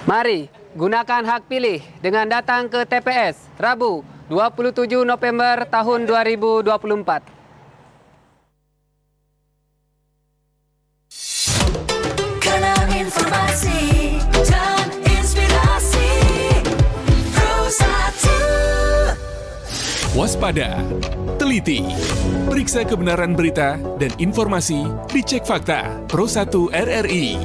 Mari gunakan hak pilih dengan datang ke TPS Rabu 27 November tahun 2024. Karena informasi dan inspirasi Pro 1. Waspada, teliti, periksa kebenaran berita dan informasi, dicek fakta. Pro 1 RRI.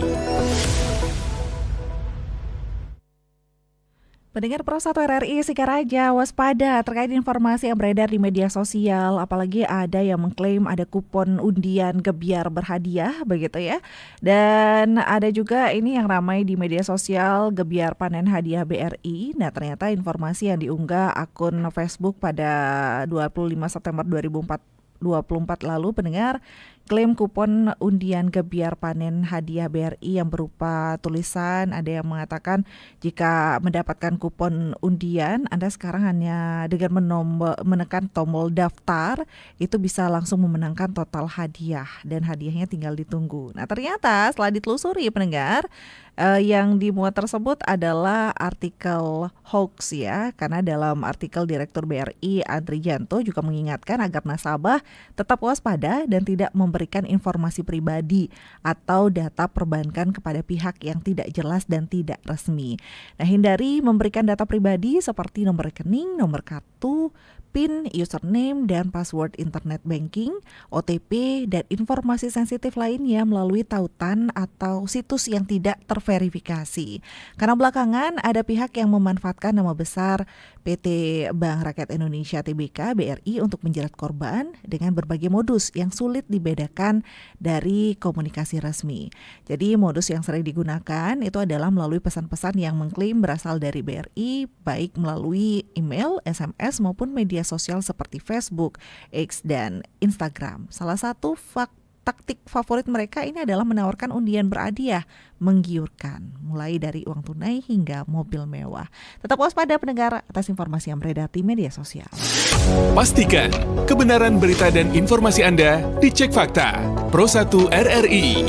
Pendengar Pro 1 RRI, Singaraja, waspada terkait informasi yang beredar di media sosial, apalagi ada yang mengklaim ada kupon undian gebyar berhadiah, begitu ya. Dan ada juga ini yang ramai di media sosial, gebyar panen hadiah BRI. Nah, ternyata informasi yang diunggah akun Facebook pada 25 September 2024 lalu, pendengar, klaim kupon undian gebyar panen hadiah BRI yang berupa tulisan, ada yang mengatakan jika mendapatkan kupon undian, Anda sekarang hanya dengan menekan tombol daftar, itu bisa langsung memenangkan total hadiah dan hadiahnya tinggal ditunggu. Nah, ternyata setelah ditelusuri, pendengar, yang dimuat tersebut adalah artikel hoax ya, karena dalam artikel Direktur BRI Andri Janto juga mengingatkan agar nasabah tetap waspada dan tidak memberikan informasi pribadi atau data perbankan kepada pihak yang tidak jelas dan tidak resmi. Nah, hindari memberikan data pribadi seperti nomor rekening, nomor kartu, PIN, username, dan password internet banking, OTP, dan informasi sensitif lainnya melalui tautan atau situs yang tidak terverifikasi. Karena belakangan ada pihak yang memanfaatkan nama besar PT Bank Rakyat Indonesia Tbk BRI untuk menjerat korban dengan berbagai modus yang sulit dibedakan dari komunikasi resmi. Jadi modus yang sering digunakan itu adalah melalui pesan-pesan yang mengklaim berasal dari BRI, baik melalui email, SMS maupun media sosial seperti Facebook, X, dan Instagram. Salah satu taktik favorit mereka ini adalah menawarkan undian berhadiah menggiurkan, mulai dari uang tunai hingga mobil mewah. Tetap waspada pendengar atas informasi yang beredar di media sosial. Pastikan kebenaran berita dan informasi Anda dicek fakta. Pro 1 RRI.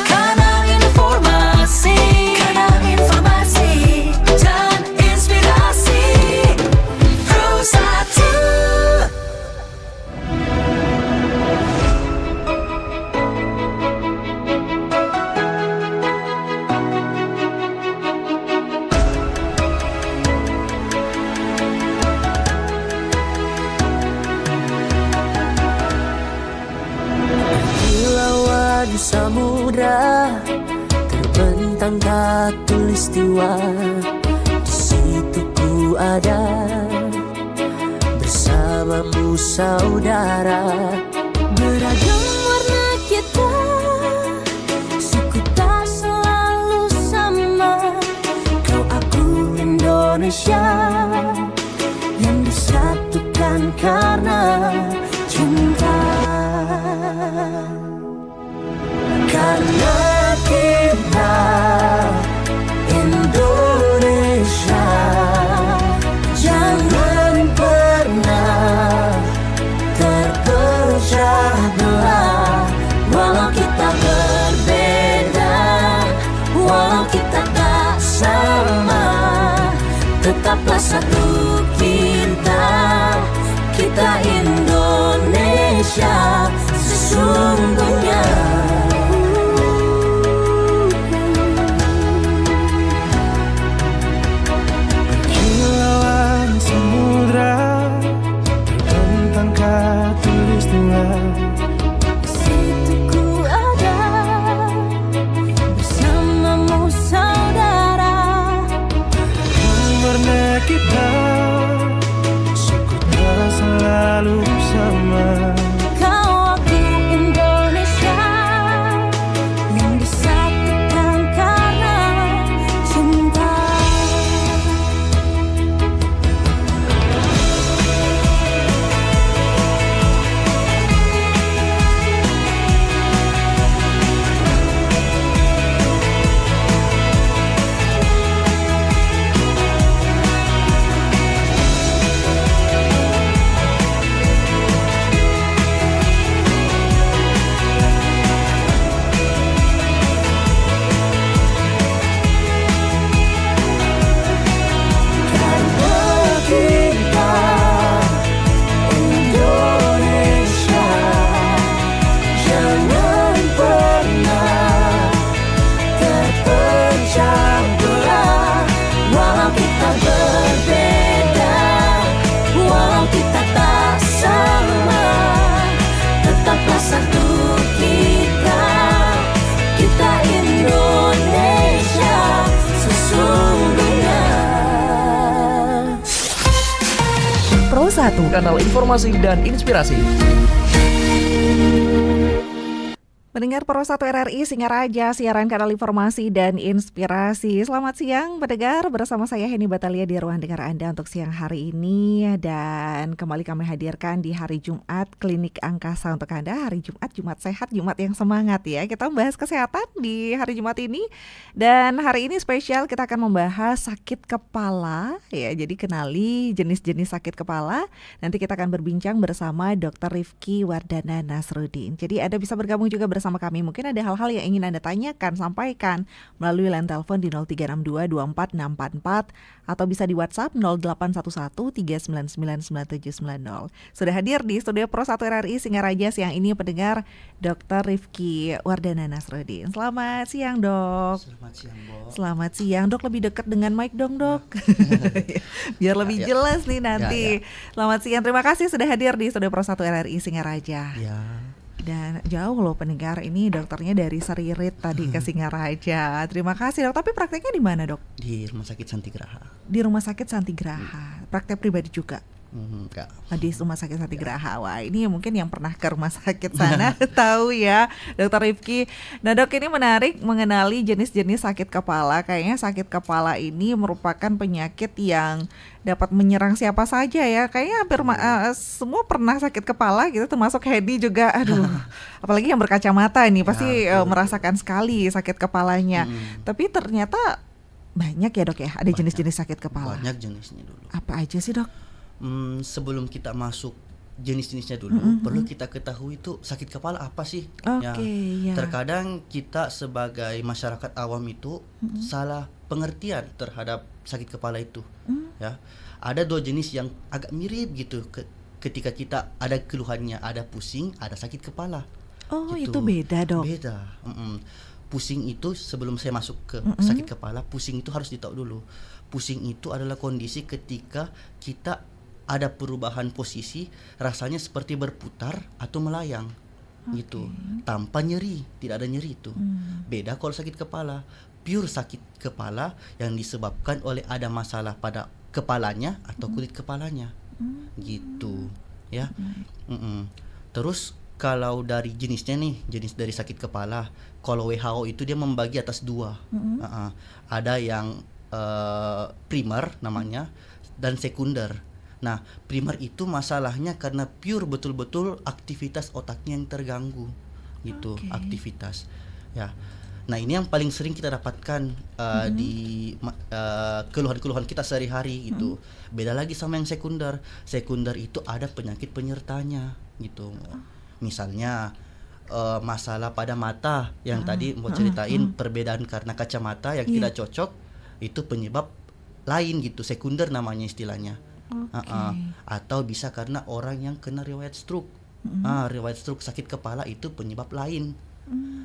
Karena informasi dan inspirasi Pro 1. Di samudra terbentang khatulistiwa, di situ ku ada bersamamu saudara. Beragam warna kita, suku tak selalu sama. Kau aku Indonesia yang disatukan karena cinta. Karena kita Indonesia, jangan pernah terpecah belah. Walau kita berbeda, walau kita tak sama, tetaplah satu kita Indonesia sesungguhnya. Kita suku tak selalu sama. Kau 1, kanal informasi dan inspirasi. Mendengar Pro 1 RRI Singaraja, siaran kanal informasi dan inspirasi. Selamat siang pendengar, bersama saya Heni Batalia di ruang dengar Anda untuk siang hari ini. Dan kembali kami hadirkan di hari Jumat Klinik Angkasa untuk Anda. Hari Jumat sehat, Jumat yang semangat ya. Kita membahas kesehatan di hari Jumat ini. Dan hari ini spesial kita akan membahas sakit kepala ya. Jadi kenali jenis-jenis sakit kepala. Nanti kita akan berbincang bersama Dr. Rifki Wardana Nasruddin. Jadi Anda bisa bergabung juga bersama kami. Mungkin ada hal-hal yang ingin Anda tanyakan, sampaikan melalui line telepon di 0362 24644 atau bisa di WhatsApp 0811 3999790. Sudah hadir di studio Pro 1 RRI Singaraja siang ini pendengar Dr. Rifki Wardana Nasruddin. Selamat siang, Dok. Selamat siang, Bo. Selamat siang, Dok. Lebih dekat dengan mic dong, Dok. Biar lebih jelas nih nanti. Selamat siang. Terima kasih sudah hadir di studio Pro 1 RRI Singaraja. Ya. Dan jauh loh pendengar, ini dokternya dari Seririt tadi ke Singaraja. Terima kasih, Dok. Tapi prakteknya di mana, Dok? Di Rumah Sakit Santigraha. Di Rumah Sakit Santigraha. Praktek pribadi juga? Enggak. Di Rumah Sakit Santigraha. Wah, ini mungkin yang pernah ke rumah sakit sana tahu ya, Dokter Rifki. Nah, Dok, ini menarik mengenali jenis-jenis sakit kepala. Kayaknya sakit kepala ini merupakan penyakit yang dapat menyerang siapa saja ya. Kayaknya hampir semua pernah sakit kepala gitu, termasuk Hedi juga. Aduh, apalagi yang berkacamata ini pasti merasakan sekali sakit kepalanya. Tapi ternyata banyak ya, Dok ya, ada jenis-jenis sakit kepala. Banyak jenisnya dulu. Apa aja sih, Dok? Sebelum kita masuk jenis-jenisnya dulu, perlu kita ketahui itu sakit kepala apa sih? Ya. Terkadang kita sebagai masyarakat awam itu salah pengertian terhadap sakit kepala itu. Ya, ada dua jenis yang agak mirip gitu. Ketika kita ada keluhannya, ada pusing, ada sakit kepala. Oh, gitu. itu beda, Dok. Beda. Pusing itu, sebelum saya masuk ke sakit kepala, pusing itu harus ditahu dulu. Pusing itu adalah kondisi ketika kita ada perubahan posisi, rasanya seperti berputar atau melayang, gitu, tanpa nyeri, tidak ada nyeri itu. Beda kalau sakit kepala, pure sakit kepala yang disebabkan oleh ada masalah pada kepalanya atau kulit kepalanya, gitu, ya. Terus kalau dari jenisnya nih, jenis dari sakit kepala, kalau WHO itu dia membagi atas dua, ada yang primer namanya dan sekunder. Nah, primer itu masalahnya karena pure betul-betul aktivitas otaknya yang terganggu, gitu, aktivitas. Ya, nah ini yang paling sering kita dapatkan di keluhan-keluhan kita sehari-hari, gitu. Beda lagi sama yang sekunder. Sekunder itu ada penyakit penyertanya, gitu. Misalnya masalah pada mata yang tadi mau ceritain, perbedaan karena kacamata yang tidak cocok, itu penyebab lain, gitu, sekunder namanya istilahnya. Atau bisa karena orang yang kena riwayat stroke. Riwayat stroke, sakit kepala itu penyebab lain.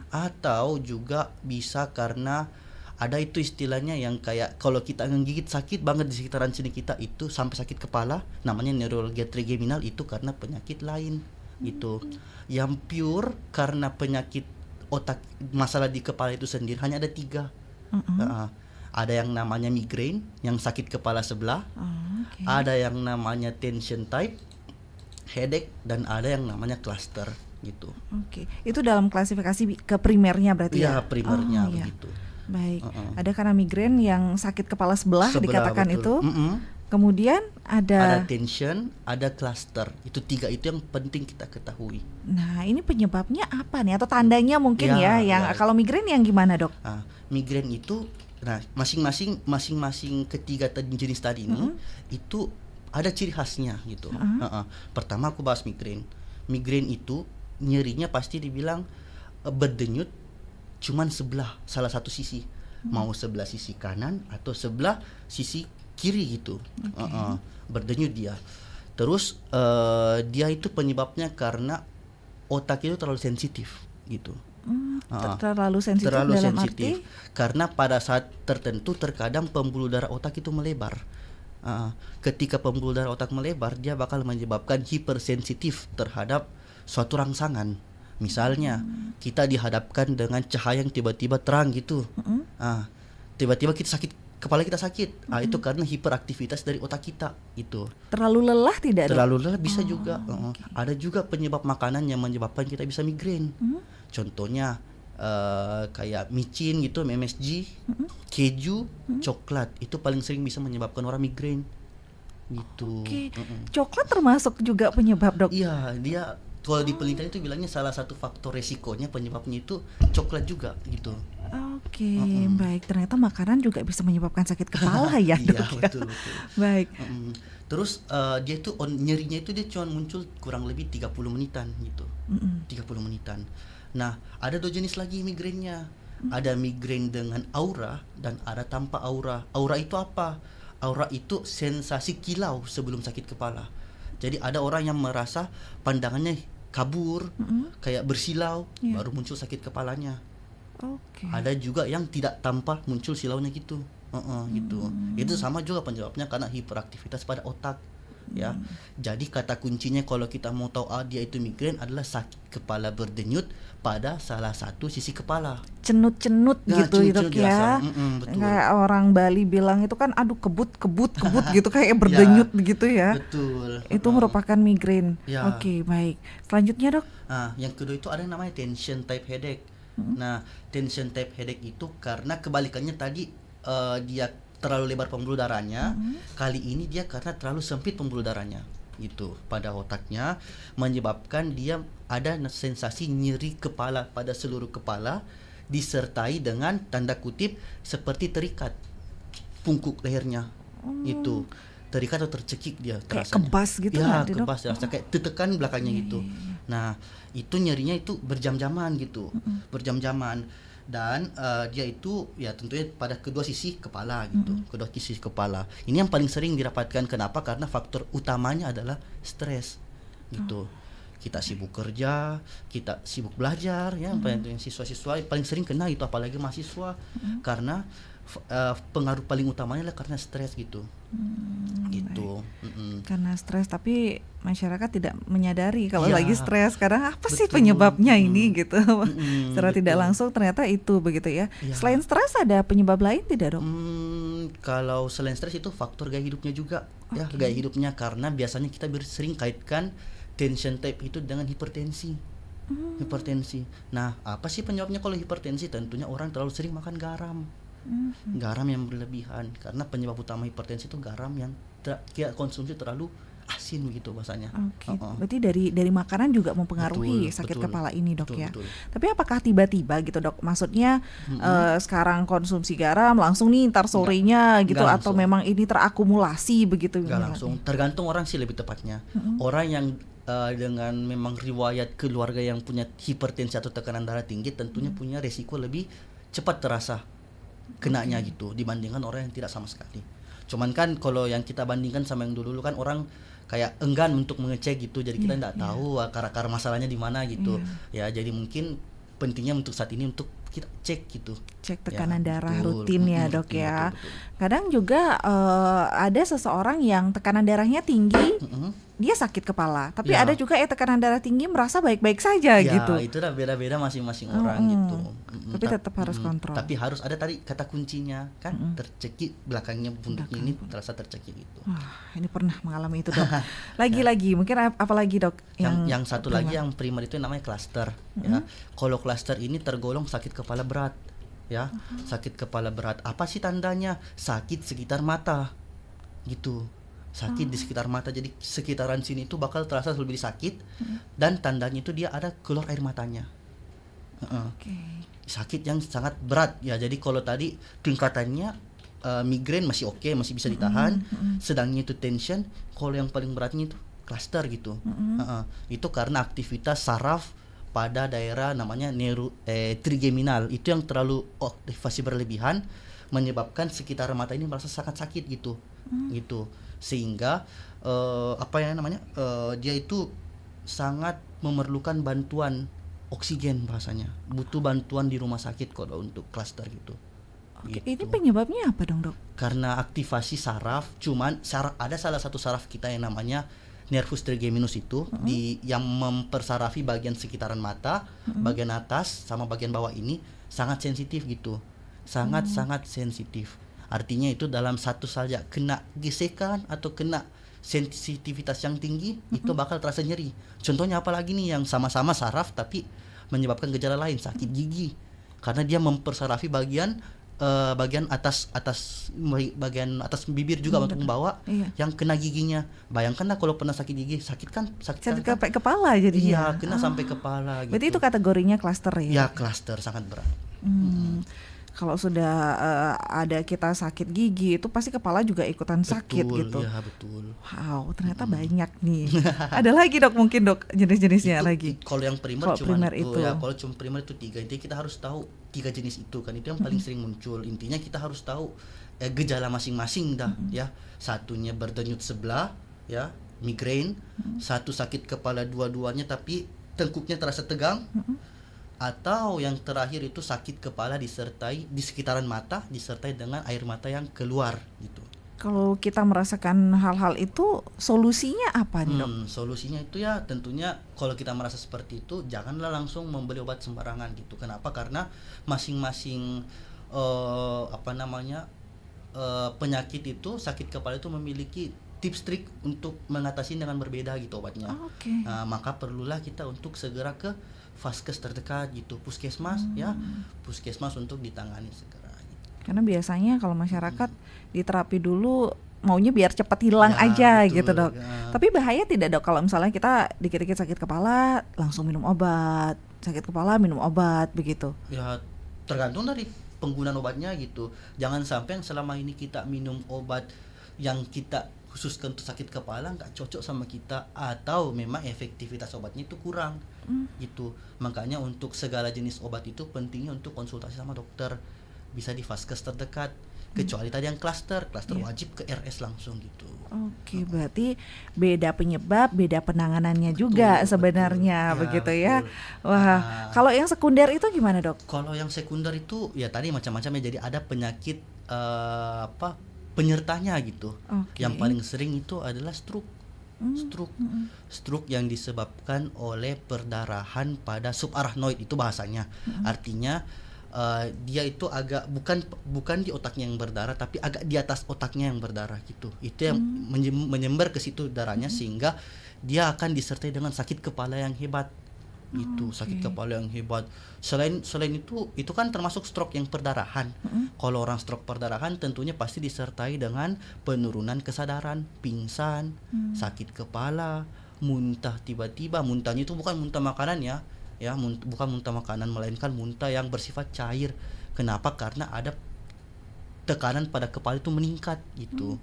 Atau juga bisa karena ada itu istilahnya yang kayak kalau kita ngegigit sakit banget di sekitaran sini kita, itu sampai sakit kepala, namanya neuralgia trigeminal, itu karena penyakit lain, gitu. Yang pure karena penyakit otak, masalah di kepala itu sendiri hanya ada 3. Ada yang namanya migrain, yang sakit kepala sebelah. Ada yang namanya tension type, headache, dan ada yang namanya cluster, gitu. Itu dalam klasifikasi ke primernya berarti ya? Iya, primernya begitu. Baik. Ada karena migrain yang sakit kepala sebelah dikatakan betul. itu. Kemudian ada tension, ada cluster. Itu 3 itu yang penting kita ketahui. Nah, ini penyebabnya apa nih? Atau tandanya mungkin yang kalau migrain yang gimana, Dok? Migrain itu, nah masing-masing ketiga jenis tadi ini itu ada ciri khasnya, gitu. Pertama aku bahas migrain. Migrain itu nyerinya pasti dibilang berdenyut cuman salah satu sisi, mau sebelah sisi kanan atau sebelah sisi kiri, gitu. Berdenyut dia. Terus dia itu penyebabnya karena otak itu terlalu sensitif, gitu. Terlalu sensitif dalam arti? Karena pada saat tertentu terkadang pembuluh darah otak itu melebar. Ketika pembuluh darah otak melebar, dia bakal menyebabkan hipersensitif terhadap suatu rangsangan. Misalnya kita dihadapkan dengan cahaya yang tiba-tiba terang, gitu. Tiba-tiba kita sakit kepala kita sakit. Itu karena hiperaktivitas dari otak kita itu. Terlalu lelah tidak, Dok? Terlalu lelah bisa juga. Ada juga penyebab makanan yang menyebabkan kita bisa migrain. Contohnya kayak micin gitu, MSG, keju, coklat itu paling sering bisa menyebabkan orang migrain gitu. Oke. Coklat termasuk juga penyebab, Dok? Iya, dia kalau di penelitian itu bilangnya salah satu faktor resikonya penyebabnya itu coklat juga gitu. Oke, baik. Ternyata makanan juga bisa menyebabkan sakit kepala ya, Dok. Iya, betul. Baik. Terus dia itu nyerinya itu dia cuma muncul kurang lebih 30 menitan gitu. 30 menitan. Nah, ada 2 jenis lagi migrainnya. Ada migrain dengan aura dan ada tanpa aura. Aura itu apa? Aura itu sensasi kilau sebelum sakit kepala. Jadi ada orang yang merasa pandangannya kabur, kayak bersilau, baru muncul sakit kepalanya. Oke. Ada juga yang tidak tanpa muncul silaunya gitu. Gitu. Itu sama juga penyebabnya karena hiperaktivitas pada otak. Ya. Jadi kata kuncinya kalau kita mau tahu dia itu migrain adalah sakit kepala berdenyut pada salah satu sisi kepala. Cenut-cenut Nah, gitu, cenut-cenut Dok ya. betul. Kayak orang Bali bilang itu kan aduh kebut gitu kayak berdenyut begitu ya. Betul. Itu merupakan migrain. Ya. Oke, baik. Selanjutnya, Dok. Nah, yang kedua itu ada yang namanya tension type headache. Nah, tension type headache itu karena kebalikannya tadi dia terlalu lebar pembuluh darahnya, kali ini dia karena terlalu sempit pembuluh darahnya gitu pada otaknya, menyebabkan dia ada sensasi nyeri kepala pada seluruh kepala disertai dengan tanda kutip seperti terikat pungkuk lehernya. Itu terikat atau tercekik dia Kayak terasanya. kebas gitu ya, nggak, Dok? kebas terasa kayak tetekan belakangnya gitu. Nah, itu nyerinya itu berjam-jaman gitu. Berjam-jaman. Dan dia itu ya tentunya pada kedua sisi kepala gitu. Kedua sisi kepala. Ini yang paling sering dirapatkan. Kenapa? Karena faktor utamanya adalah stres gitu. Kita sibuk kerja, kita sibuk belajar ya, yang siswa-siswa paling sering kena itu, apalagi mahasiswa. Karena pengaruh paling utamanya adalah karena stres gitu. Gitu. Karena stres, tapi masyarakat tidak menyadari kalau Ya, lagi stres. Kadang apa sih betul. penyebabnya ini gitu. Secara tidak betul. langsung ternyata itu begitu ya. Ya. Selain stres ada penyebab lain tidak, Dok? Kalau selain stres itu faktor gaya hidupnya juga ya, gaya hidupnya, karena biasanya kita sering kaitkan tension type itu dengan hipertensi. Hipertensi. Nah, apa sih penyebabnya kalau hipertensi? Tentunya orang terlalu sering makan garam. Garam yang berlebihan, karena penyebab utama hipertensi itu garam yang kita konsumsi terlalu asin begitu bahasanya. Oke, berarti dari makanan juga mempengaruhi Betul, sakit betul. kepala ini, Dok, Betul, ya. betul. Tapi apakah tiba-tiba gitu, Dok? Maksudnya sekarang konsumsi garam langsung nih ntar sorenya gitu, Enggak atau langsung. memang ini terakumulasi begitu? Nggak langsung, tergantung orang sih lebih tepatnya. Orang yang dengan memang riwayat keluarga yang punya hipertensi atau tekanan darah tinggi tentunya punya resiko lebih cepat terasa kenanya gitu dibandingkan orang yang tidak sama sekali. Cuman kan kalau yang kita bandingkan sama yang dulu kan orang kayak enggan untuk mengecek gitu, jadi kita nggak tahu akar masalahnya di mana gitu. Ya jadi mungkin pentingnya untuk saat ini untuk kita cek gitu. Cek tekanan Ya, darah betul. rutin ya, Dok ya. Betul. Kadang juga ada seseorang yang tekanan darahnya tinggi, dia sakit kepala. Tapi Ya. ada juga tekanan darah tinggi merasa baik-baik saja Ya, gitu. itu udah beda-beda masing-masing orang gitu. Tapi tetap harus kontrol. Tapi harus ada tadi kata kuncinya kan, tercekik belakangnya pundaknya ini terasa tercekik gitu. Wah, ini pernah mengalami itu, Dok. Lagi-lagi mungkin apalagi, Dok? Yang satu lagi yang primer itu namanya cluster ya. Kalau cluster ini tergolong sakit kepala berat ya. Sakit kepala berat. Apa sih tandanya? Sakit sekitar mata. Gitu. Sakit di sekitar mata, jadi sekitaran sini itu bakal terasa lebih sakit, dan tandanya itu dia ada keluar air matanya. Oke. Sakit yang sangat berat ya. Jadi kalau tadi tingkatannya migrain masih oke, masih bisa ditahan, sedangnya itu tension. Kalau yang paling beratnya itu cluster gitu. Itu karena aktivitas saraf pada daerah namanya trigeminal itu yang terlalu aktivasi berlebihan, menyebabkan sekitar mata ini merasa sangat sakit gitu. Gitu. Sehingga dia itu sangat memerlukan bantuan oksigen bahasanya, butuh bantuan di rumah sakit kalau untuk cluster gitu. Oke, Gitu. ini penyebabnya apa dong, Dok? Karena aktivasi saraf, cuman ada salah satu saraf kita yang namanya nervus trigeminus itu yang mempersarafi bagian sekitaran mata, bagian atas sama bagian bawah ini sangat sensitif gitu. Sangat sensitif. Artinya itu dalam satu saja kena gesekan atau kena sensitivitas yang tinggi itu bakal terasa nyeri. Contohnya apalagi nih yang sama-sama saraf tapi menyebabkan gejala lain, sakit gigi karena dia mempersarafi bagian atas bagian atas bibir juga untuk membawa yang kena giginya. Bayangkanlah kalau pernah sakit gigi, sakit kan Sampai kepala jadinya. Iya, kena sampai kepala gitu. Berarti itu kategorinya klaster ya? Ya, klaster sangat berat. Kalau sudah ada kita sakit gigi itu pasti kepala juga ikutan sakit gitu. Ya, betul. Wow, ternyata banyak nih. Ada lagi dok, mungkin dok jenis-jenisnya lagi. Kalau yang primer Kalau cuma primer itu. ya, kalau cuma primer itu 3. Intinya kita harus tahu 3 jenis itu kan, itu yang paling sering muncul. Intinya kita harus tahu gejala masing-masing dah ya. Satunya berdenyut sebelah ya, migrain. Satu sakit kepala dua-duanya tapi tengkuknya terasa tegang. Atau yang terakhir itu sakit kepala disertai di sekitaran mata disertai dengan air mata yang keluar gitu. Kalau kita merasakan hal-hal itu solusinya apa nih dok? Solusinya itu ya tentunya kalau kita merasa seperti itu janganlah langsung membeli obat sembarangan gitu. Kenapa? Karena masing-masing penyakit itu, sakit kepala itu memiliki tips trik untuk mengatasi dengan berbeda gitu obatnya. Maka perlulah kita untuk segera ke vaskes terdekat gitu, puskesmas ya, puskesmas untuk ditangani segera gitu. Karena biasanya kalau masyarakat di terapi dulu maunya biar cepat hilang Ya, aja betul, gitu dok. ya. Tapi bahaya tidak dok kalau misalnya kita dikit-dikit sakit kepala langsung minum obat, sakit kepala minum obat begitu? Ya tergantung dari penggunaan obatnya gitu. Jangan sampai yang selama ini kita minum obat yang kita khususkan untuk sakit kepala nggak cocok sama kita, atau memang efektivitas obatnya itu kurang gitu. Makanya untuk segala jenis obat itu pentingnya untuk konsultasi sama dokter, bisa di vaskes terdekat. Kecuali tadi yang klaster wajib ke RS langsung gitu. Oke, berarti beda penyebab, beda penanganannya juga sebenarnya betul. begitu Ya, ya. betul. Wah, kalau yang sekunder itu gimana dok? Kalau yang sekunder itu ya tadi macam-macam ya, jadi ada penyakit penyertanya gitu. Yang paling sering itu adalah stroke. Stroke yang disebabkan oleh perdarahan pada subarachnoid itu bahasanya. Artinya dia itu agak bukan di otaknya yang berdarah, tapi agak di atas otaknya yang berdarah gitu. Itu yang menyembar ke situ darahnya, sehingga dia akan disertai dengan sakit kepala yang hebat. Itu sakit kepala yang hebat. Selain itu kan termasuk stroke yang perdarahan. Kalau orang stroke perdarahan tentunya pasti disertai dengan penurunan kesadaran, pingsan, sakit kepala, muntah tiba-tiba. Muntahnya itu bukan muntah makanan ya, bukan muntah makanan, melainkan muntah yang bersifat cair. Kenapa? Karena ada tekanan pada kepala itu meningkat gitu.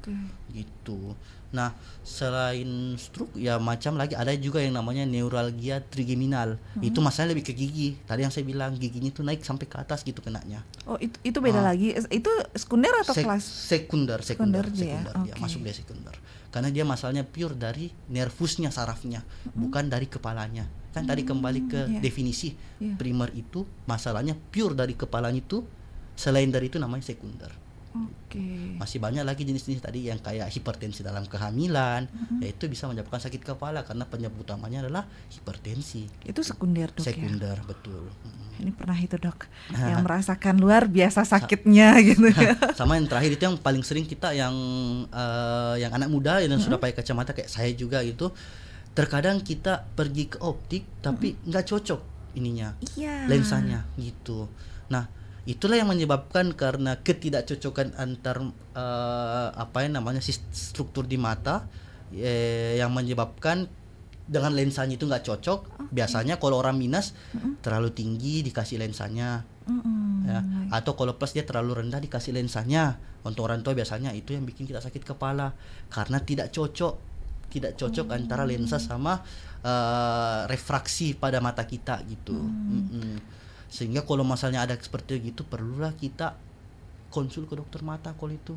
Gitu. Nah, selain stroke ya macam lagi ada juga yang namanya neuralgia trigeminal. Itu masalahnya lebih ke gigi. Tadi yang saya bilang giginya itu naik sampai ke atas gitu kenanya. Oh, itu beda lagi. Itu sekunder atau kelas? Sekunder ya. Dia masuk dia sekunder. Karena dia masalahnya pure dari nervusnya, sarafnya, bukan dari kepalanya. Kan tadi kembali ke definisi. Primer itu masalahnya pure dari kepalanya itu, selain dari itu namanya sekunder. Masih banyak lagi jenis-jenis tadi yang kayak hipertensi dalam kehamilan, yaitu bisa menyebabkan sakit kepala karena penyebab utamanya adalah hipertensi. Itu sekunder dok. Sekunder, betul. Ini pernah itu dok, yang merasakan luar biasa sakitnya gitu ya. Sama yang terakhir itu yang paling sering kita yang anak muda yang sudah pakai kacamata kayak saya juga itu, terkadang kita pergi ke optik tapi nggak cocok ininya, lensanya gitu. Nah, itulah yang menyebabkan karena ketidakcocokan antar struktur di mata yang menyebabkan dengan lensanya itu nggak cocok. Biasanya kalau orang minus terlalu tinggi dikasih lensanya, ya. Atau kalau plus dia terlalu rendah dikasih lensanya. Untuk orang tua biasanya itu yang bikin kita sakit kepala karena tidak cocok antara lensa sama refraksi pada mata kita gitu. Sehingga kalau masalahnya ada seperti itu, perlulah kita konsul ke dokter mata kalau itu.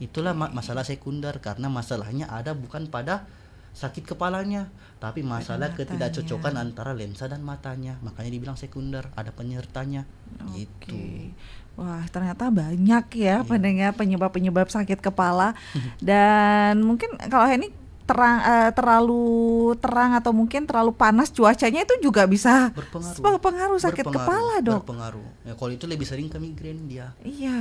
Itulah masalah sekunder, karena masalahnya ada bukan pada sakit kepalanya, tapi masalah ketidakcocokan antara lensa dan matanya. Makanya dibilang sekunder, ada penyertanya. Gitu. Wah, ternyata banyak ya pendengar penyebab-penyebab sakit kepala. Dan mungkin kalau ini terlalu terang atau mungkin terlalu panas cuacanya itu juga bisa berpengaruh sakit kepala, Dok. Berpengaruh. Ya, kalau itu lebih sering ke migrain dia. Iya.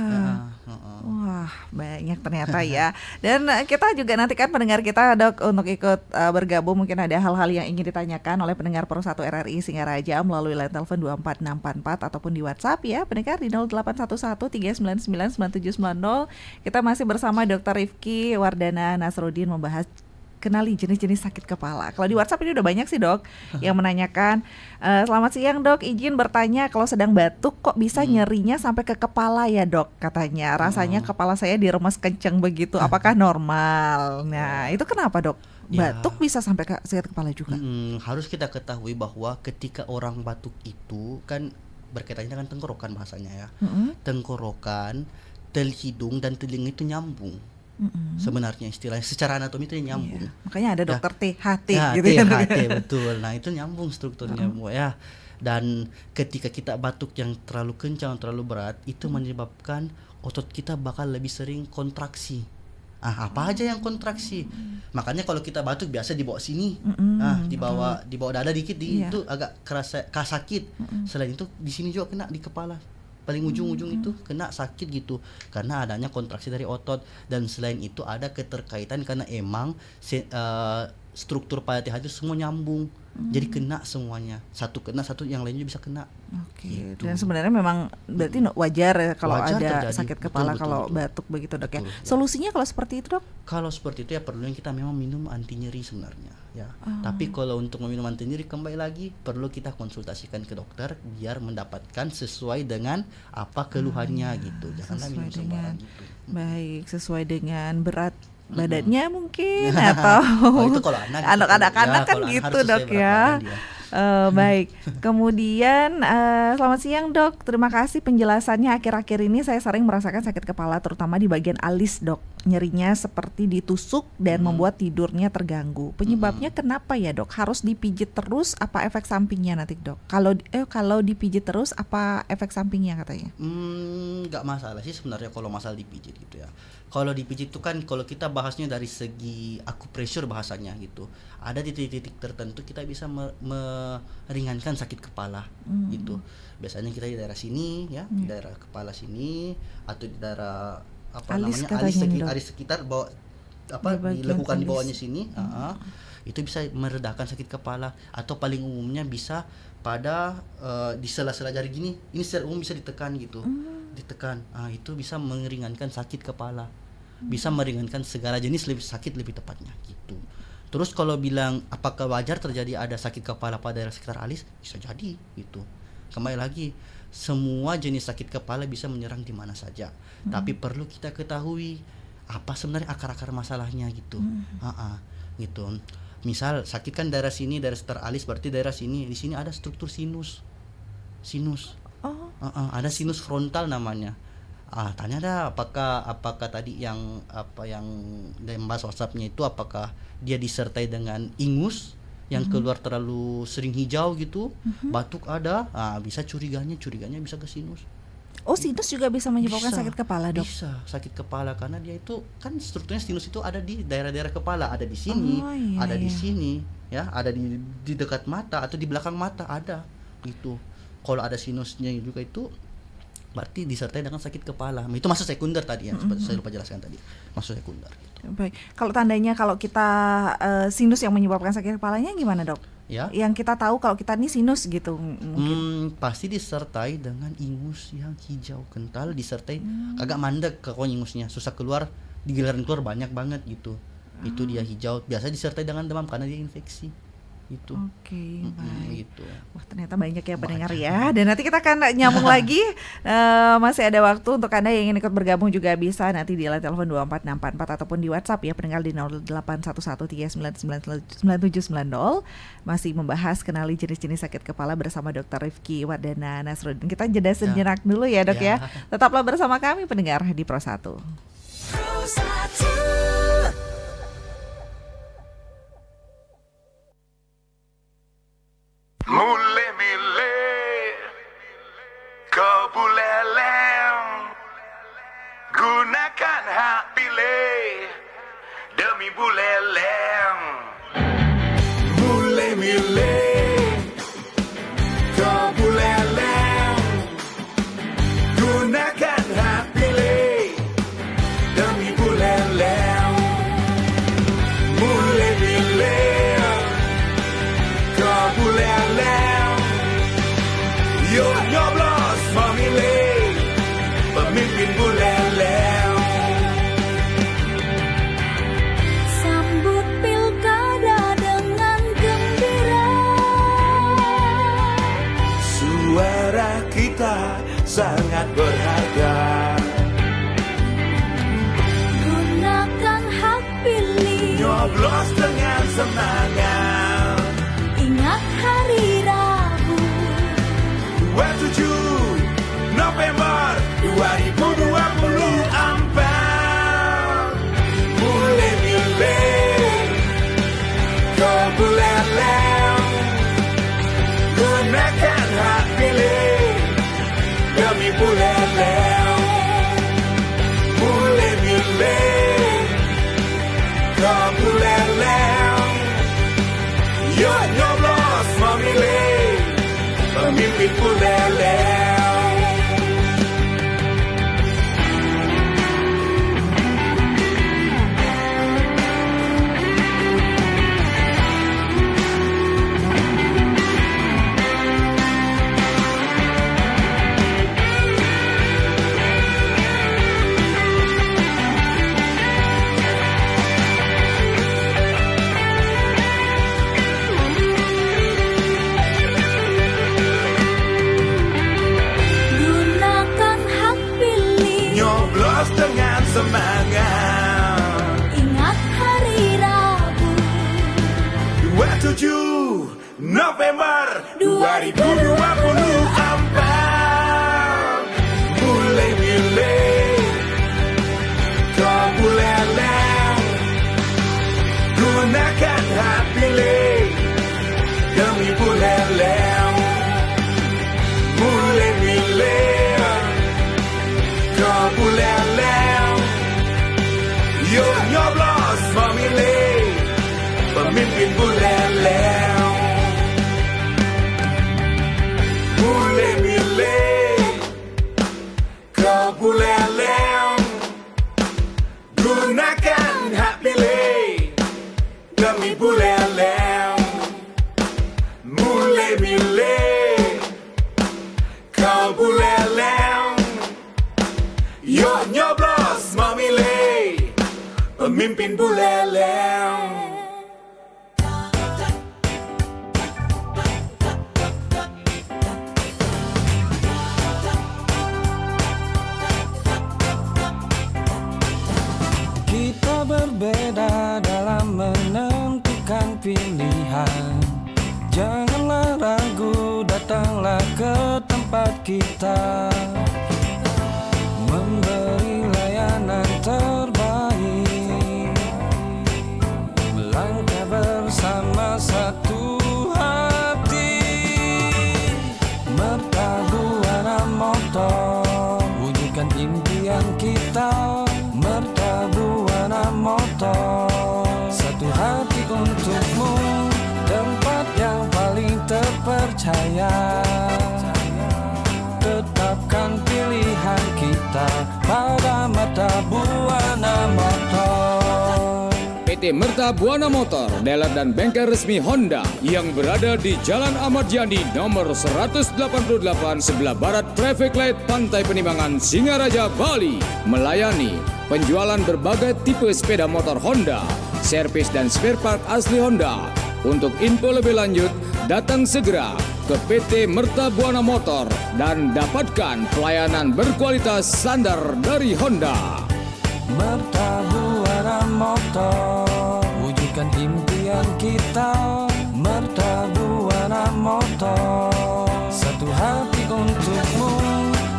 Wah, banyak ternyata ya. Dan kita juga nantikan pendengar kita, Dok, untuk ikut bergabung. Mungkin ada hal-hal yang ingin ditanyakan oleh pendengar Pro 1 RRI Singaraja melalui line telepon 24644 ataupun di WhatsApp ya, pendengar di 0811 399 9790. Kita masih bersama Dr. Rifki Wardana Nasruddin membahas kenali jenis-jenis sakit kepala. Kalau di WhatsApp ini udah banyak sih, Dok, yang menanyakan. Selamat siang, Dok, izin bertanya, kalau sedang batuk kok bisa nyerinya sampai ke kepala ya, Dok, katanya. Rasanya kepala saya diremes kenceng begitu. Apakah normal? Nah, itu kenapa, Dok? Batuk bisa sampai ke sakit kepala juga. Harus kita ketahui bahwa ketika orang batuk itu kan berkaitannya dengan tenggorokan bahasanya ya. Tenggorokan, hidung dan telinga itu nyambung. Sebenarnya istilahnya secara anatomi itu nyambung. Iya. Makanya ada dokter THT ya, gitu THT betul. Nah, itu nyambung strukturnya Bu ya. Dan ketika kita batuk yang terlalu kencang, terlalu berat, itu menyebabkan otot kita bakal lebih sering kontraksi. Apa aja yang kontraksi? Makanya kalau kita batuk biasa di bawah sini. Di bawah dada dikit itu agak kerasa sakit. Selain itu di sini juga kena di kepala. Paling ujung-ujung itu kena sakit gitu karena adanya kontraksi dari otot. Dan selain itu ada keterkaitan karena emang struktur pada THT itu semua nyambung. Jadi kena semuanya. Satu kena, satu yang lainnya bisa kena. Oke. Gitu. Dan sebenarnya memang berarti wajar ya kalau Wajar ada terjadi. sakit kepala kalau batuk begitu, Dok ya. Solusinya kalau seperti itu, Dok? Kalau seperti itu ya perlu yang kita memang minum anti nyeri sebenarnya ya. Tapi kalau untuk meminum anti nyeri kembali lagi perlu kita konsultasikan ke dokter biar mendapatkan sesuai dengan apa keluhannya gitu. Janganlah minum sembarang gitu. Baik, sesuai dengan berat badannya mungkin atau itu kalau anak-anak kan gitu, Dok ya. Baik. Kemudian selamat siang, Dok. Terima kasih penjelasannya. Akhir-akhir ini saya sering merasakan sakit kepala terutama di bagian alis, Dok. Nyerinya seperti ditusuk dan membuat tidurnya terganggu. Penyebabnya kenapa ya, Dok? Harus dipijit terus apa efek sampingnya nanti, Dok? Kalau dipijit terus apa efek sampingnya katanya? Nggak masalah sih sebenarnya kalau masalah dipijit gitu ya. Kalau dipijit itu kan kalau kita bahasnya dari segi acupressure bahasanya gitu. Ada di titik-titik tertentu kita bisa meringankan sakit kepala gitu. Biasanya kita di daerah sini ya, di daerah kepala sini atau di daerah alis sekitar bawah di lekukan di bawahnya sini. Itu bisa meredakan sakit kepala atau paling umumnya bisa pada di sela-sela jari gini. Ini secara umum bisa ditekan gitu. Ditekan. Itu bisa meringankan sakit kepala. Bisa meringankan segala jenis sakit lebih tepatnya gitu. Terus kalau bilang apakah wajar terjadi ada sakit kepala pada daerah sekitar alis? Bisa jadi gitu. Kembali lagi, semua jenis sakit kepala bisa menyerang di mana saja. Tapi perlu kita ketahui apa sebenarnya akar-akar masalahnya gitu. Gitu. Misal sakit kan daerah sini, daerah sekitar alis berarti daerah sini. Di sini ada struktur sinus. Ada sinus frontal namanya. Tanya dah apakah tadi yang bahas WhatsApp-nya itu apakah dia disertai dengan ingus yang keluar terlalu sering hijau gitu, batuk ada, bisa curiganya bisa ke sinus. Sinus juga bisa menyebabkan sakit kepala, Dok? Bisa sakit kepala karena dia itu kan strukturnya sinus itu ada di daerah-daerah kepala, ada di sini, di sini, ya, ada di dekat mata atau di belakang mata ada gitu. Kalau ada sinusnya juga itu berarti disertai dengan sakit kepala. Itu masuk sekunder tadi ya, saya lupa jelaskan tadi. Masuk sekunder gitu. Baik. Kalau tandanya kalau kita sinus yang menyebabkan sakit kepalanya gimana, Dok? Ya. Yang kita tahu kalau kita ini sinus gitu mungkin. Pasti disertai dengan ingus yang hijau kental, disertai agak mandek kalau ingusnya, susah keluar, di giliran keluar banyak banget gitu. Itu dia hijau, biasa disertai dengan demam karena dia infeksi. Itu. Oke, baik. Gitu. Wah, ternyata banyak ya pendengar ya. Dan nanti kita akan nyambung lagi. Masih ada waktu untuk Anda yang ingin ikut bergabung juga bisa nanti di line telepon 24644 ataupun di WhatsApp ya, pendengar di 081139999790. Masih membahas kenali jenis-jenis sakit kepala bersama Dr. Rifki Wardana Nasruddin. Kita jeda sejenak dulu ya, Dok ya. Tetaplah bersama kami pendengar di Pro 1. Mule-mile, kebuleleng, gunakan hak pilih demi buleleng. Yuk nyoblos memilih pemimpin buleleng. Sambut pilkada dengan gembira. Suara kita sangat berharga. Gunakan hak pilih. Nyoblos dengan semangat. Ingat hari Rabu 27 November 2024. Mulai milih ke buleleng. Gunakan hak pilih demi buleleng. Mulai milih ke buleleng. Yuk nyoblos memilih pemimpin buleleng. Gunakan hak pilih. Nyoblos dengan semangat. Ingat hari Rabu 27 November 2024. Mulai milih ke buleleng. Gunakan hak pilih demi buleleng. Mulai milih ke buleleng. Yuk nyoblos memilih pemimpin buleleng. Mulai milih ke buleleng. Gunakan hak pilih demi buleleng. Mulai milih ke buleleng. Yuk nyoblos memilih pemimpin buleleng. Kita berbeda dalam menentukan pilihan. Janganlah ragu, datanglah ke tempat kita. Memberi layanan terbaik. Melangkah bersama satu hati. Mertabuana motor, wujudkan impian kita. Mertabuana motor, satu hati untukmu. Tempat yang paling terpercaya. Tetapkan pilihan kita pada Mertabuana Motor. PT Mertabuana Motor, dealer dan bengkel resmi Honda yang berada di Jalan Ahmad Yani nomor 188 sebelah barat traffic light Pantai Penimbangan, Singaraja, Bali, melayani penjualan berbagai tipe sepeda motor Honda, servis dan spare part asli Honda. Untuk info lebih lanjut, datang segera ke PT Mertabuana Motor dan dapatkan pelayanan berkualitas standar dari Honda. Mertabuana Motor, wujudkan impian kita. Mertabuana Motor, satu hati untukmu.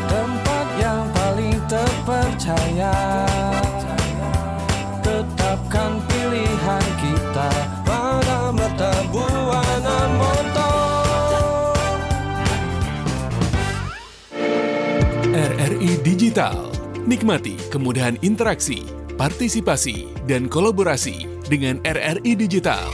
Tempat yang paling terpercaya. Tetapkan pilihan kita pada Mertabuana Motor. RRI Digital. Nikmati kemudahan interaksi, partisipasi, dan kolaborasi dengan RRI Digital.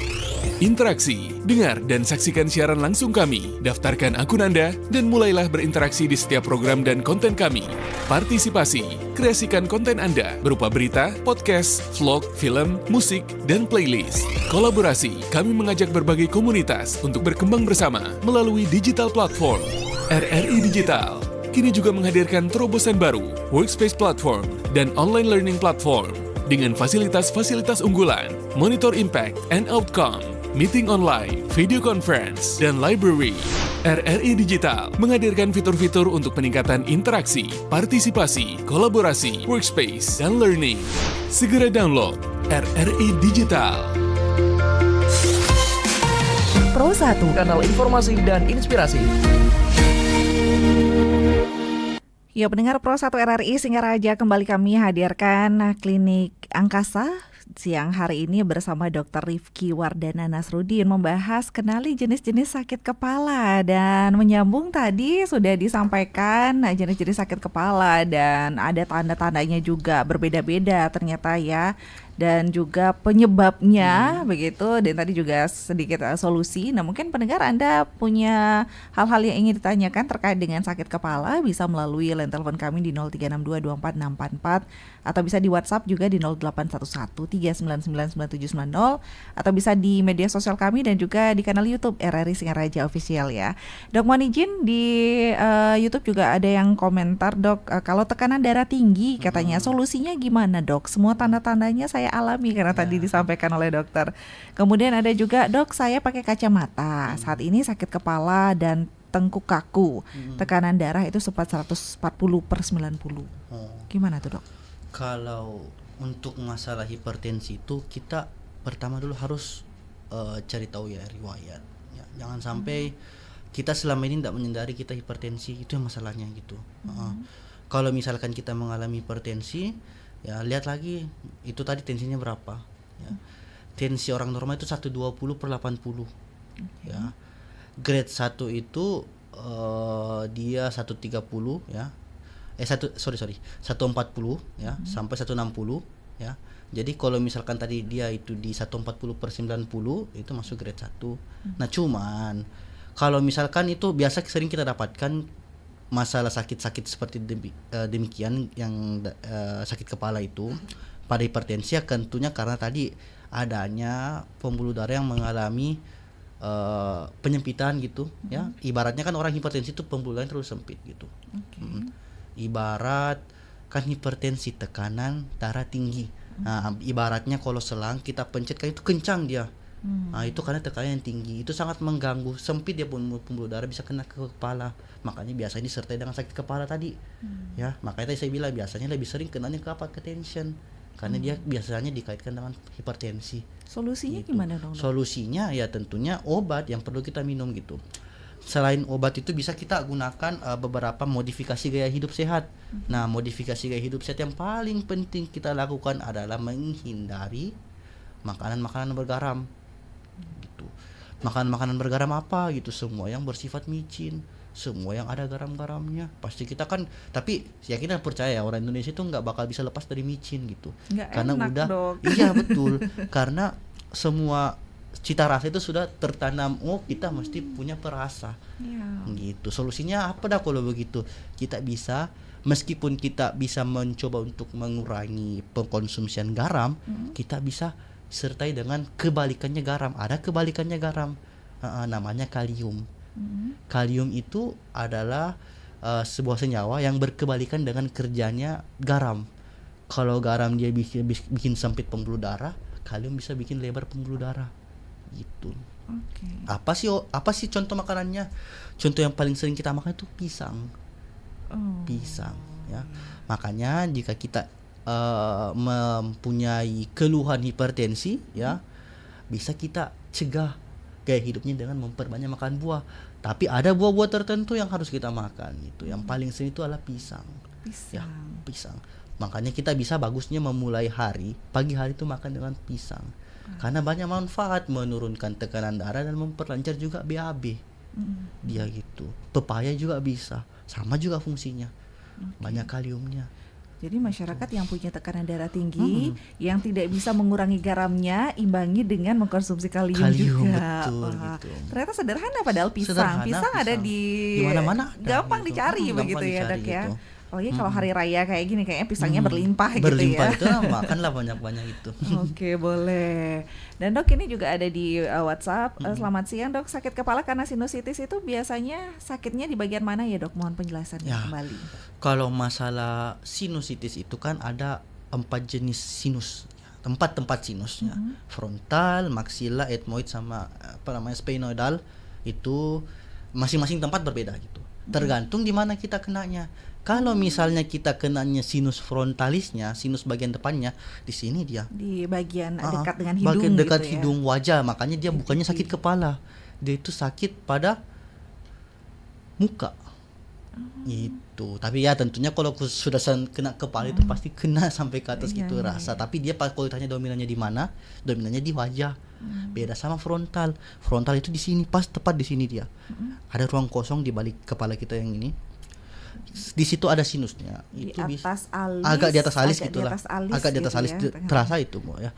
Interaksi, dengar dan saksikan siaran langsung kami, daftarkan akun Anda, dan mulailah berinteraksi di setiap program dan konten kami. Partisipasi, kreasikan konten Anda berupa berita, podcast, vlog, film, musik, dan playlist. Kolaborasi, kami mengajak berbagai komunitas untuk berkembang bersama melalui digital platform. RRI Digital kini juga menghadirkan terobosan baru, Workspace Platform dan Online Learning Platform dengan fasilitas-fasilitas unggulan, monitor impact and outcome, meeting online, video conference, dan library. RRI Digital menghadirkan fitur-fitur untuk peningkatan interaksi, partisipasi, kolaborasi, workspace, dan learning. Segera download RRI Digital. Pro 1, kanal informasi dan inspirasi. Ya, pendengar Pro 1 RRI Singaraja, kembali kami hadirkan Klinik Angkasa siang hari ini bersama Dr. Rifki Wardana Nasruddin membahas kenali jenis-jenis sakit kepala, dan menyambung tadi sudah disampaikan jenis-jenis sakit kepala dan ada tanda-tandanya juga berbeda-beda ternyata ya, dan juga penyebabnya begitu, dan tadi juga sedikit solusi. Nah, mungkin pendengar Anda punya hal-hal yang ingin ditanyakan terkait dengan sakit kepala, bisa melalui line telepon kami di 0362246644 atau bisa di WhatsApp juga di 081139999790 atau bisa di media sosial kami dan juga di kanal YouTube RRI Singaraja Official ya. Dok, mohon izin di YouTube juga ada yang komentar, Dok, kalau tekanan darah tinggi katanya solusinya gimana, Dok? Semua tanda-tandanya saya alami karena tadi disampaikan oleh dokter. Kemudian ada juga, Dok, saya pakai kacamata. Saat ini sakit kepala dan tengkuk kaku. Tekanan darah itu sempat 140/90. Gimana tuh, Dok? Kalau untuk masalah hipertensi itu kita pertama dulu harus cari tahu ya riwayat. Ya, jangan sampai kita selama ini tidak menyadari kita hipertensi, itu yang masalahnya gitu. Kalau misalkan kita mengalami hipertensi, ya lihat lagi itu tadi tensinya berapa ya. Tensi orang normal itu 120/80 ya. Grade 1 itu dia 130 ya. 140 ya sampai 160 ya. Jadi kalau misalkan tadi dia itu di 140/90 itu masuk grade 1. Nah, cuman kalau misalkan itu biasa sering kita dapatkan masalah sakit-sakit seperti demikian yang sakit kepala itu pada hipertensi tentunya karena tadi adanya pembuluh darah yang mengalami penyempitan gitu ya. Ibaratnya kan orang hipertensi itu pembuluh darah terlalu sempit gitu. Ibarat kan hipertensi tekanan darah tinggi. Nah, ibaratnya kalau selang kita pencet kan itu kencang dia. Nah, itu karena tekanan yang tinggi, itu sangat mengganggu, sempit dia pembuluh darah bisa kena ke kepala. Makanya biasanya disertai dengan sakit kepala tadi. Ya, makanya tadi saya bilang biasanya lebih sering kenanya ke tension. Karena dia biasanya dikaitkan dengan hipertensi. Solusinya gitu. gimana, dong? Solusinya ya tentunya obat yang perlu kita minum gitu. Selain obat itu bisa kita gunakan beberapa modifikasi gaya hidup sehat. Nah, modifikasi gaya hidup sehat yang paling penting kita lakukan adalah menghindari makanan-makanan bergaram. Gitu. Makanan-makanan bergaram apa gitu, semua yang bersifat micin, semua yang ada garam-garamnya. Pasti kita kan, tapi ya kita percaya orang Indonesia itu nggak bakal bisa lepas dari micin gitu. Nggak karena enak, udah Dok. Iya betul. Karena semua cita rasa itu sudah tertanam, kita mesti punya perasa. Gitu. Solusinya apa dah kalau begitu? Kita bisa, meskipun kita bisa mencoba untuk mengurangi pengkonsumsian garam, kita bisa sertai dengan kebalikannya garam. Ada kebalikannya garam, namanya kalium. Kalium itu adalah sebuah senyawa yang berkebalikan dengan kerjanya garam. Kalau garam dia bikin sempit pembuluh darah, kalium bisa bikin lebar pembuluh darah. Gitu. Apa sih contoh makanannya? Contoh yang paling sering kita makan itu pisang. Pisang ya. Makanya jika kita mempunyai keluhan hipertensi ya, bisa kita cegah gaya hidupnya dengan memperbanyak makan buah. Tapi ada buah-buah tertentu yang harus kita makan gitu. Yang paling sering itu adalah pisang. Ya, pisang. Makanya kita bisa bagusnya memulai hari, pagi hari itu makan dengan pisang. Karena banyak manfaat, menurunkan tekanan darah dan memperlancar juga BAB. Dia gitu. Pepaya juga bisa, sama juga fungsinya. Banyak kaliumnya. Jadi masyarakat yang punya tekanan darah tinggi, yang tidak bisa mengurangi garamnya, imbangi dengan mengkonsumsi kalium juga. Betul, Wah, gitu. ternyata sederhana padahal pisang. Sederhana, Pisang ada di mana-mana. gampang Gitu. dicari Gampang begitu ya, dicari Dok ya. gitu. Apalagi kalau hari raya kayak gini kayaknya pisangnya berlimpah gitu Berlimpah ya. itu makanlah banyak-banyak itu. Oke, boleh. Dan dok, ini juga ada di WhatsApp. Selamat siang dok, sakit kepala karena sinusitis itu biasanya sakitnya di bagian mana ya dok? Mohon penjelasannya Ya. kembali. Kalau masalah sinusitis itu kan ada 4 jenis sinus, tempat-tempat sinusnya, frontal, maksila, etmoid sama sphenoidal. Itu masing-masing tempat berbeda gitu. Tergantung di mana kita kenanya. Kalau misalnya kita kenanya sinus frontalisnya, sinus bagian depannya, di sini dia. Di bagian dekat dengan hidung Bagian dekat gitu ya. hidung wajah, makanya dia bukannya sakit kepala. Dia itu sakit pada muka. Itu. Tapi ya tentunya kalau sudah kena kepala itu pasti kena sampai ke atas Iya, gitu iya, rasa. Tapi dia kalau ditanya dominannya di mana? Dominannya di wajah. Beda sama frontal. Frontal itu di sini, pas tepat di sini dia. Ada ruang kosong di balik kepala kita yang ini. Di situ ada sinusnya. Di Itu atas alis, agak di atas alis agak gitulah. di atas alis Agak di atas gitu alis ya, terasa itu, Mbak ya.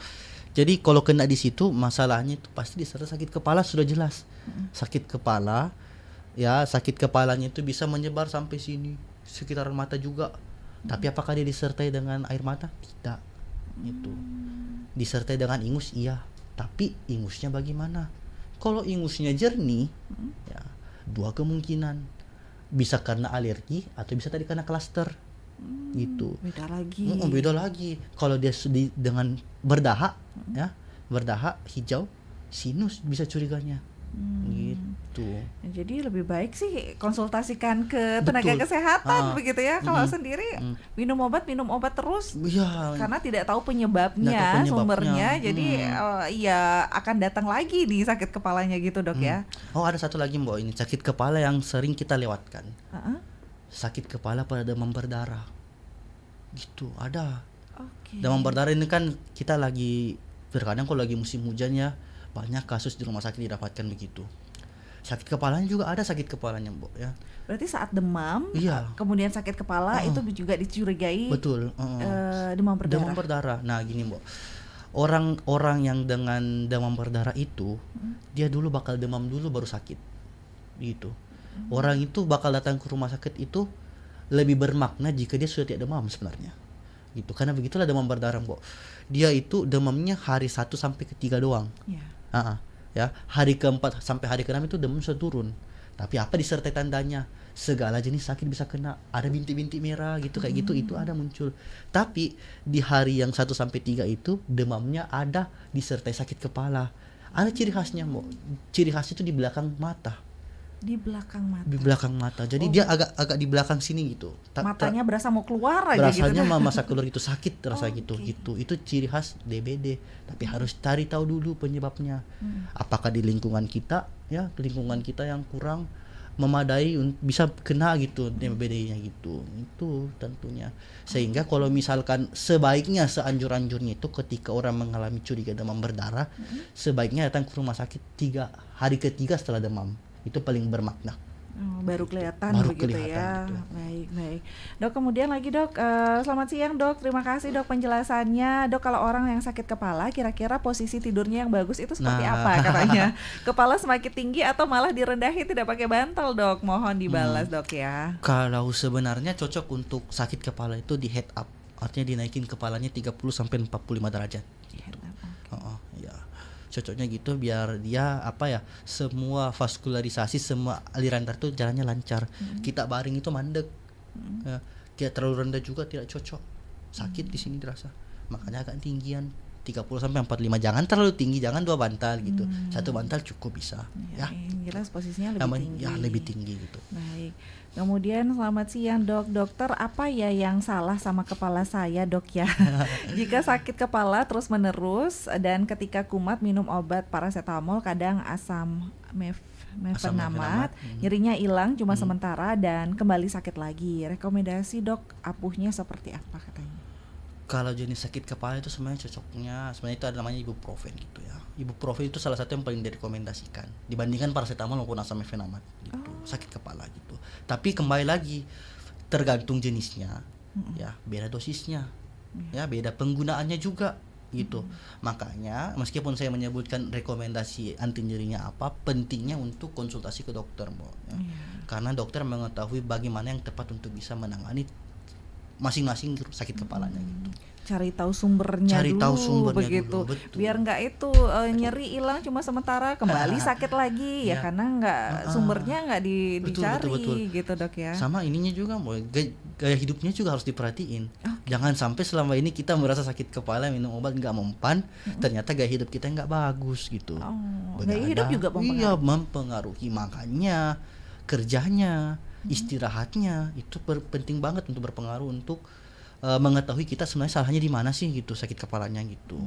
Jadi kalau kena di situ masalahnya itu pasti disertai sakit kepala, sudah jelas. Sakit kepala, ya sakit kepalanya itu bisa menyebar sampai sini, sekitaran mata juga. Tapi apakah dia disertai dengan air mata? Tidak. Itu. Disertai dengan ingus, iya. Tapi ingusnya bagaimana? Kalau ingusnya jernih, ya 2 kemungkinan. Bisa karena alergi atau bisa tadi karena klaster. Gitu. Beda lagi. Beda lagi. Kalau dia dengan berdahak, ya, berdahak hijau, sinus bisa curiganya. Gitu. Jadi lebih baik sih konsultasikan ke tenaga Betul. kesehatan begitu ya. Kalau sendiri minum obat terus Iya. karena tidak tahu Tidak penyebabnya, tahu penyebabnya. sumbernya. Jadi ya akan datang lagi nih sakit kepalanya gitu dok ya. Oh, ada satu lagi Mbak, ini sakit kepala yang sering kita lewatkan. Sakit kepala pada demam berdarah. Gitu, ada. Oke. Demam berdarah ini kan kita lagi terkadang kalau lagi musim hujan ya banyak kasus di rumah sakit didapatkan begitu. Sakit kepalanya juga ada sakit kepalanya, Mbak ya. Berarti saat demam, Iya. kemudian sakit kepala itu juga dicurigai Betul. demam berdarah. Demam berdarah. Nah, gini, Mbak. Orang-orang yang dengan demam berdarah itu dia dulu bakal demam dulu baru sakit. Gitu. Orang itu bakal datang ke rumah sakit itu lebih bermakna jika dia sudah tidak demam sebenarnya. Gitu. Karena begitulah demam berdarah, Mbak. Dia itu demamnya hari 1 sampai ke 3 doang. Ya. Ya, hari ke-4 sampai hari ke-6 itu demam sudah turun. Tapi apa disertai tandanya? Segala jenis sakit bisa kena. Ada bintik-bintik merah gitu kayak gitu, itu ada muncul. Tapi di hari yang 1 sampai 3 itu demamnya ada disertai sakit kepala. Ada ciri khasnya, Mbak. Ciri khasnya itu di belakang mata. Di belakang mata. Di belakang mata. Jadi dia agak di belakang sini gitu. Matanya berasa mau keluar aja gitu. Rasanya masa keluar gitu, sakit rasa gitu. Oke. Gitu. Itu ciri khas DBD. Tapi harus cari tahu dulu penyebabnya. Apakah di lingkungan kita, ya, lingkungan kita yang kurang memadai bisa kena gitu DBD-nya gitu. Itu tentunya. Sehingga kalau misalkan sebaiknya seanjur-anjurnya itu ketika orang mengalami curiga demam berdarah, sebaiknya datang ke rumah sakit hari ketiga setelah demam. Itu paling bermakna. Baru kelihatan Baru begitu kelihatan ya. gitu. Baik. Dok, kemudian lagi dok, selamat siang dok. Terima kasih dok penjelasannya. Dok, kalau orang yang sakit kepala, kira-kira posisi tidurnya yang bagus itu seperti Nah. apa katanya? Kepala semakin tinggi atau malah direndahin tidak pakai bantal dok? Mohon dibalas dok ya. Kalau sebenarnya cocok untuk sakit kepala itu di head up. Artinya dinaikin kepalanya 30 sampai 45 derajat. Ya. Cocoknya gitu biar dia semua vaskularisasi, semua aliran darah tuh jalannya lancar. Kita baring itu mandek. Ya, tidak terlalu rendah juga tidak cocok. Sakit di sini dirasa. Makanya agak tinggian 30 sampai 45. Jangan terlalu tinggi, jangan 2 bantal gitu. 1 bantal cukup bisa. Ya. Yang jelas posisinya lebih tinggi. Ya, lebih tinggi gitu. Baik. Kemudian selamat siang dok. Dokter, apa ya yang salah sama kepala saya dok ya? Jika sakit kepala terus menerus dan ketika kumat minum obat paracetamol, kadang asam mefenamat, nyerinya hilang cuma sementara dan kembali sakit lagi. Rekomendasi dok, ampuhnya seperti apa katanya? Kalau jenis sakit kepala itu sebenarnya cocoknya sebenarnya itu ada namanya ibuprofen gitu ya. Ibuprofen itu salah satu yang paling direkomendasikan dibandingkan paracetamol maupun asam mefenamat gitu. Sakit kepala gitu. Tapi kembali lagi tergantung jenisnya. Ya, beda dosisnya. Ya, beda penggunaannya juga gitu. Makanya meskipun saya menyebutkan rekomendasi anti nyerinya apa, pentingnya untuk konsultasi ke dokter, Mbak ya. Karena dokter mengetahui bagaimana yang tepat untuk bisa menangani masing-masing sakit kepalanya gitu. Cari tahu sumbernya Cari dulu, tahu sumbernya begitu. dulu, betul. Biar nggak itu nyeri hilang cuma sementara kembali sakit lagi ya, Ya. karena nggak sumbernya nggak Betul, dicari betul. gitu dok ya. Sama ininya juga gaya hidupnya juga harus diperhatiin. Jangan sampai selama ini kita merasa sakit kepala minum obat nggak mempan, ternyata gaya hidup kita nggak bagus gitu. Gaya hidup juga mempengaruhi. Iya, mempengaruhi. Makanya kerjanya, istirahatnya itu penting banget untuk berpengaruh untuk mengetahui kita sebenarnya salahnya di mana sih gitu, sakit kepalanya gitu.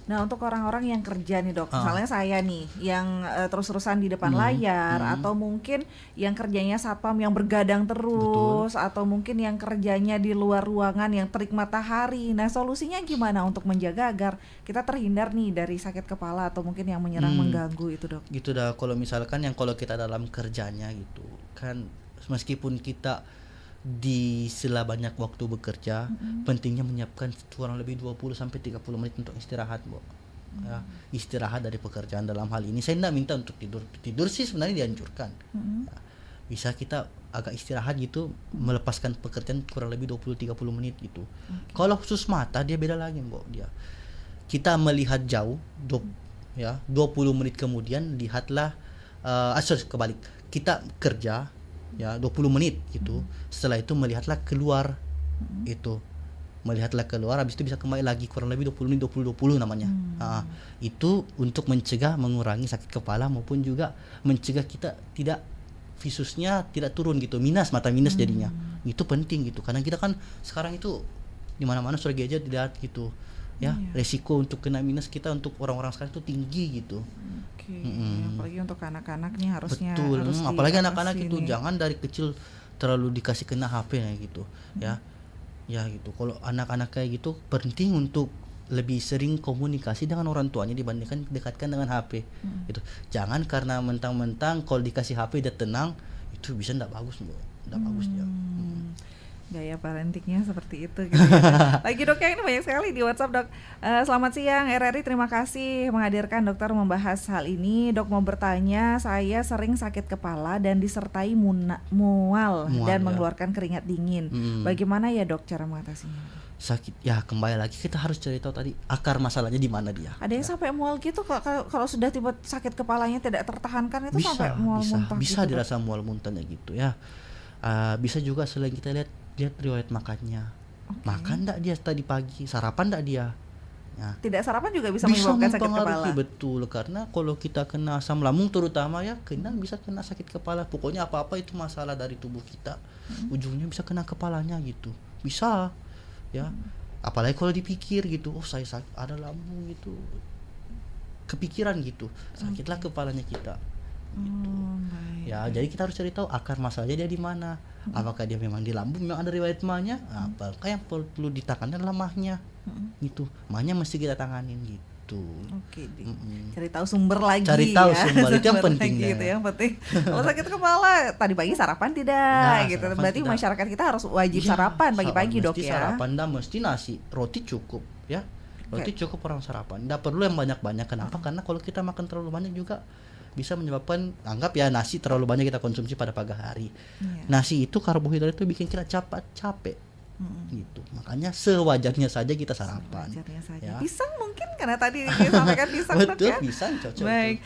Nah untuk orang-orang yang kerja nih dok, misalnya saya nih yang terus-terusan di depan layar, atau mungkin yang kerjanya satpam yang bergadang terus, atau mungkin yang kerjanya di luar ruangan yang terik matahari. Nah solusinya gimana untuk menjaga agar kita terhindar nih dari sakit kepala atau mungkin yang menyerang mengganggu itu dok? Gitu dah, kalau misalkan kalau kita dalam kerjanya gitu kan, meskipun kita di sela banyak waktu bekerja, pentingnya menyiapkan kurang lebih 20-30 menit untuk istirahat, Bu. Ya, istirahat dari pekerjaan. Dalam hal ini saya tidak minta untuk tidur sih sebenarnya dianjurkan. Ya, bisa kita agak istirahat gitu, melepaskan pekerjaan kurang lebih 20-30 menit gitu. Kalau khusus mata dia beda lagi, Bu. Kita melihat jauh 20 menit kemudian lihatlah kebalik. Kita kerja ya 20 menit gitu. Setelah itu melihatlah keluar itu. Melihatlah keluar, habis itu bisa kembali lagi kurang lebih 20 menit, 20 namanya. Itu untuk mengurangi sakit kepala maupun juga mencegah kita tidak visusnya tidak turun gitu, mata minus jadinya. Itu penting gitu, karena kita kan sekarang itu di mana-mana sudah gadget dilihat gitu. Ya, resiko untuk kena minus kita untuk orang-orang sekarang itu tinggi gitu. Apalagi untuk anak-anak nih harusnya. Betul, harus apalagi anak-anak diatasi itu nih. jangan dari kecil terlalu dikasih kena HP ya gitu. Ya gitu. Kalau anak-anak kayak gitu penting untuk lebih sering komunikasi dengan orang tuanya dibandingkan dekatkan dengan HP. Gitu. Jangan karena mentang-mentang kalau dikasih HP dia tenang, itu bisa enggak bagus, Bu. Enggak bagus dia. Gaya parentingnya seperti itu gitu ya. Lagi dok ya, ini banyak sekali di WhatsApp dok. Selamat siang RRI, terima kasih menghadirkan dokter membahas hal ini. Dok mau bertanya, saya sering sakit kepala dan disertai mual dan ya. mengeluarkan keringat dingin. Bagaimana ya dok cara mengatasinya? Sakit ya, kembali lagi kita harus cari tahu tadi akar masalahnya di mana dia. Ada yang sampai mual gitu, kalau sudah tiba sakit kepalanya tidak tertahankan itu sampai mual muntah bisa gitu, dirasa mual muntahnya gitu ya. Bisa juga selain kita lihat riwayat makannya. Makan enggak dia tadi pagi, sarapan enggak dia? Ya. Tidak sarapan juga bisa menyebabkan sakit kepala. Betul, karena kalau kita kena asam lambung terutama ya, bisa kena sakit kepala. Pokoknya apa-apa itu masalah dari tubuh kita, ujungnya bisa kena kepalanya gitu. Bisa. Ya. Apalagi kalau dipikir gitu, saya sakit ada lambung gitu. Kepikiran gitu, sakitlah kepalanya kita. Gitu. Ya, jadi kita harus cari tahu akar masalahnya dia di mana. Apakah dia memang di lambung, memang ada riwayat mahnya? Apakah yang perlu ditangani adalah mahnya? Gitu. Mahnya mesti kita tanganin gitu. Oke, cari tahu sumber lagi. Cari tahu ya. sumber itu yang penting. Gitu, yang penting. Kalau sakit kepala tadi pagi sarapan tidak gitu. Sarapan Berarti tidak. masyarakat kita harus wajib sarapan pagi-pagi dok mesti ya. Sarapan dan mesti nasi, roti cukup ya. Roti cukup orang sarapan. Nggak perlu yang banyak-banyak. Kenapa? Karena kalau kita makan terlalu banyak juga bisa menyebabkan, anggap ya nasi terlalu banyak kita konsumsi pada pagi hari. Nasi itu karbohidrat itu bikin kita capek gitu. Makanya sewajarnya saja kita sarapan. Sewajarnya saja. Ya. Pisang mungkin karena tadi disampaikan pisang dok Betul, ya. pisang cocok. Baik,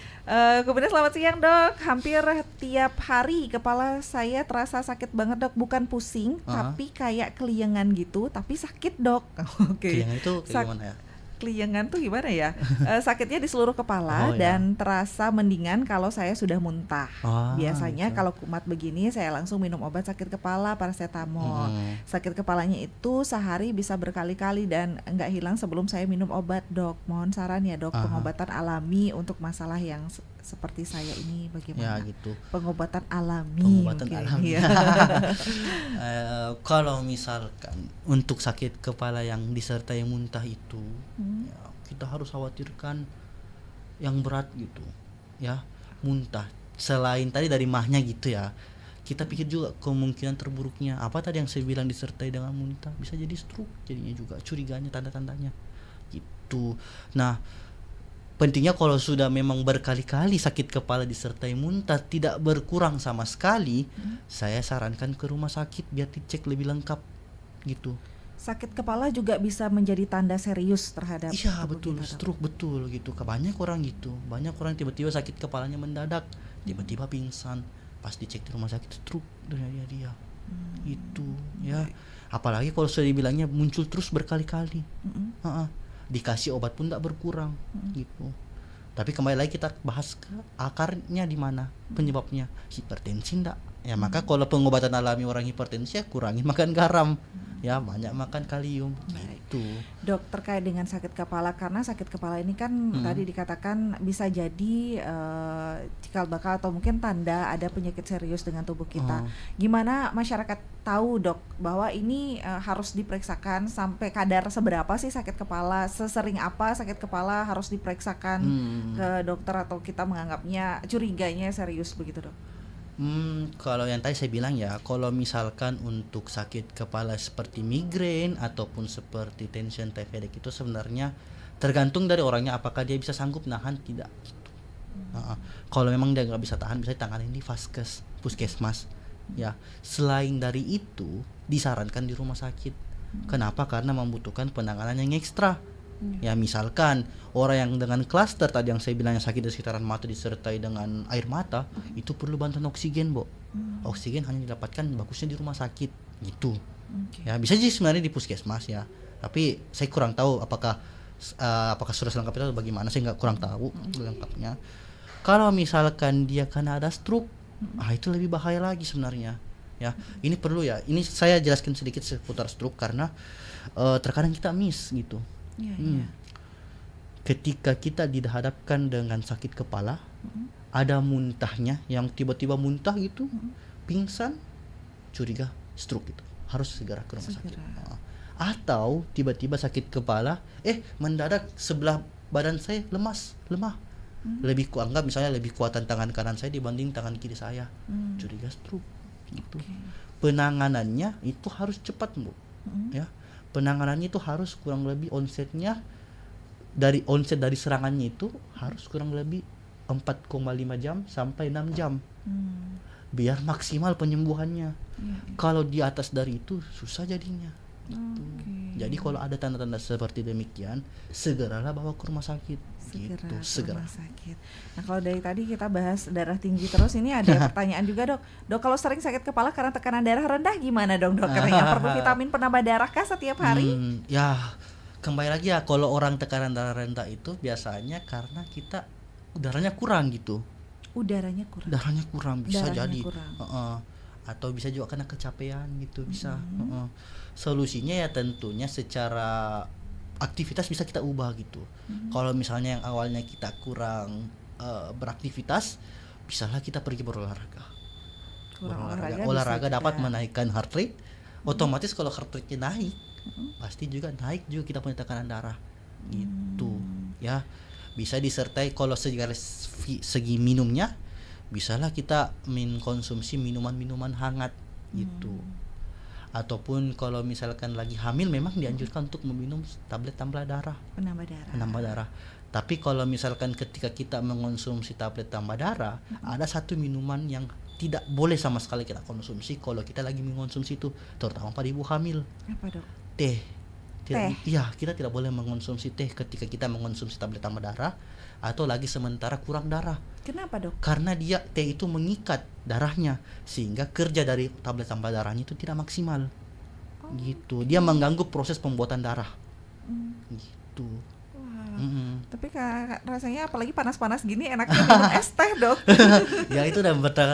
kemudian selamat siang dok. Hampir tiap hari kepala saya terasa sakit banget dok. Bukan pusing, tapi kayak keliengan gitu. Tapi sakit dok. Oke. Yang itu kayak gimana ya? Keliengan tuh gimana ya? Sakitnya di seluruh kepala dan terasa mendingan kalau saya sudah muntah. Biasanya kalau kumat begini saya langsung minum obat sakit kepala paracetamol. Sakit kepalanya itu sehari bisa berkali-kali dan enggak hilang sebelum saya minum obat dok. Mohon saran ya dok, pengobatan alami untuk masalah yang seperti saya ini bagaimana? Ya gitu. Pengobatan alami. Ya. Kalau misalkan untuk sakit kepala yang disertai muntah itu, ya, kita harus khawatirkan yang berat gitu, ya, muntah. Selain tadi dari mahnya gitu ya, kita pikir juga kemungkinan terburuknya. Apa tadi yang saya bilang disertai dengan muntah? Bisa jadi stroke jadinya juga, curiganya tanda-tandanya gitu. Nah, pentingnya kalau sudah memang berkali-kali sakit kepala disertai muntah tidak berkurang sama sekali, saya sarankan ke rumah sakit biar dicek lebih lengkap gitu. Sakit kepala juga bisa menjadi tanda serius terhadap Iya tubuh betul, kita, Dok. stroke betul gitu. Banyak orang gitu, banyak orang tiba-tiba sakit kepalanya mendadak, tiba-tiba pingsan, pas dicek di rumah sakit stroke dia. Itu ya. Apalagi kalau sudah dibilangnya muncul terus berkali-kali, dikasih obat pun tidak berkurang gitu. Tapi kembali lagi kita bahas ke akarnya di mana penyebabnya, hipertensi enggak? Ya maka kalau pengobatan alami orang hipertensi ya kurangi makan garam, ya banyak makan kalium. Gitu. Dok, terkait dengan sakit kepala, karena sakit kepala ini kan tadi dikatakan bisa jadi cikal bakal atau mungkin tanda ada penyakit serius dengan tubuh kita. Gimana masyarakat tahu, Dok, bahwa ini harus diperiksakan sampai kadar seberapa sih sakit kepala, sesering apa sakit kepala harus diperiksakan ke dokter atau kita menganggapnya curiganya serius begitu, Dok? Kalau yang tadi saya bilang ya, kalau misalkan untuk sakit kepala seperti migrain ataupun seperti tension type headache itu sebenarnya tergantung dari orangnya, apakah dia bisa sanggup nahan tidak. Kalau memang dia nggak bisa tahan, bisa ditangani di puskesmas. Ya, selain dari itu disarankan di rumah sakit. Kenapa? Karena membutuhkan penanganan yang ekstra. Ya misalkan orang yang dengan klaster tadi yang saya bilangnya sakit di sekitaran mata disertai dengan air mata, itu perlu bantuan oksigen, Bu. Oksigen hanya didapatkan bagusnya di rumah sakit gitu. Ya bisa sih sebenarnya di puskesmas ya. Tapi saya kurang tahu apakah sudah selengkap itu atau bagaimana, saya kurang tahu lengkapnya. Kalau misalkan dia karena ada stroke, itu lebih bahaya lagi sebenarnya. Ya, ini perlu ya. Ini saya jelaskan sedikit seputar stroke karena terkadang kita miss gitu. Ketika kita dihadapkan dengan sakit kepala, ada muntahnya yang tiba-tiba muntah gitu, pingsan, curiga stroke itu harus segera ke rumah sakit. Atau tiba-tiba sakit kepala, mendadak sebelah badan saya lemah, lebih kuanggap misalnya lebih kuatan tangan kanan saya dibanding tangan kiri saya, curiga stroke. Gitu. Penanganannya itu harus cepat, Bu. Ya. Penanganannya itu harus kurang lebih onset dari serangannya itu harus kurang lebih 4,5 jam sampai 6 jam. Biar maksimal penyembuhannya. Kalau di atas dari itu susah jadinya. Gitu. Jadi kalau ada tanda-tanda seperti demikian, segeralah bawa ke rumah sakit. Segera. Rumah sakit. Nah, kalau dari tadi kita bahas darah tinggi terus, ini ada pertanyaan juga, Dok. Dok, kalau sering sakit kepala karena tekanan darah rendah gimana dong, Dok? Katanya perlu vitamin penambah darah kah setiap hari? Ya, kembali lagi ya, kalau orang tekanan darah rendah itu biasanya karena kita udaranya kurang gitu. Darahnya kurang Bisa jadi. Atau bisa juga karena kecapean gitu, bisa. Solusinya ya tentunya secara aktivitas bisa kita ubah gitu. Kalau misalnya yang awalnya kita kurang beraktivitas, bisalah kita pergi berolahraga. Olahraga dapat menaikkan heart rate. Otomatis kalau heart rate-nya naik, pasti juga naik juga kita punya tekanan darah. Gitu. Ya. Bisa disertai kalau segi minumnya, bisalah kita konsumsi minuman-minuman hangat gitu. Ataupun kalau misalkan lagi hamil memang dianjurkan untuk meminum tablet tambah darah. Penambah darah. Tapi kalau misalkan ketika kita mengonsumsi tablet tambah darah, ada satu minuman yang tidak boleh sama sekali kita konsumsi kalau kita lagi mengonsumsi itu, terutama pada ibu hamil. Apa, Dok? Teh. Iya, kita tidak boleh mengonsumsi teh ketika kita mengonsumsi tablet tambah darah atau lagi sementara kurang darah. Kenapa, Dok? Karena teh itu mengikat darahnya sehingga kerja dari tablet tambah darahnya itu tidak maksimal. Gitu. Dia mengganggu proses pembuatan darah. Gitu. Tapi rasanya apalagi panas-panas gini enaknya minum es teh, Dok. Ya itu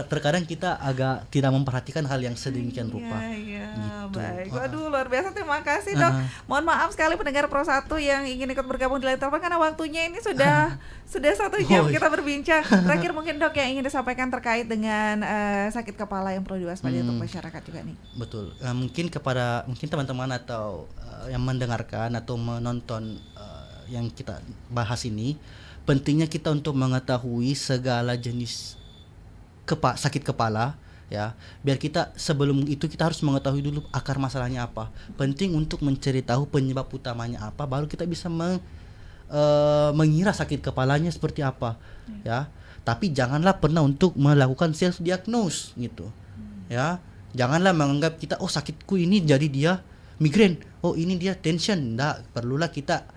terkadang kita agak tidak memperhatikan hal yang sedemikian rupa. Iya, gitu. Baik. Waduh, luar biasa, terima kasih, Dok. Mohon maaf sekali pendengar Pro 1 yang ingin ikut bergabung di layar telepon karena waktunya ini sudah 1 jam kita berbincang. Terakhir mungkin, Dok, yang ingin disampaikan terkait dengan sakit kepala yang perlu diwaspadai untuk masyarakat juga nih. Betul. Mungkin teman-teman atau yang mendengarkan atau menonton yang kita bahas ini, pentingnya kita untuk mengetahui segala jenis sakit kepala ya, biar kita sebelum itu kita harus mengetahui dulu akar masalahnya apa. Penting untuk mencari tahu penyebab utamanya apa, baru kita bisa mengira sakit kepalanya seperti apa ya. Tapi janganlah pernah untuk melakukan self diagnose gitu ya. Janganlah menganggap kita sakitku ini jadi dia migrain, oh ini dia tension, perlulah kita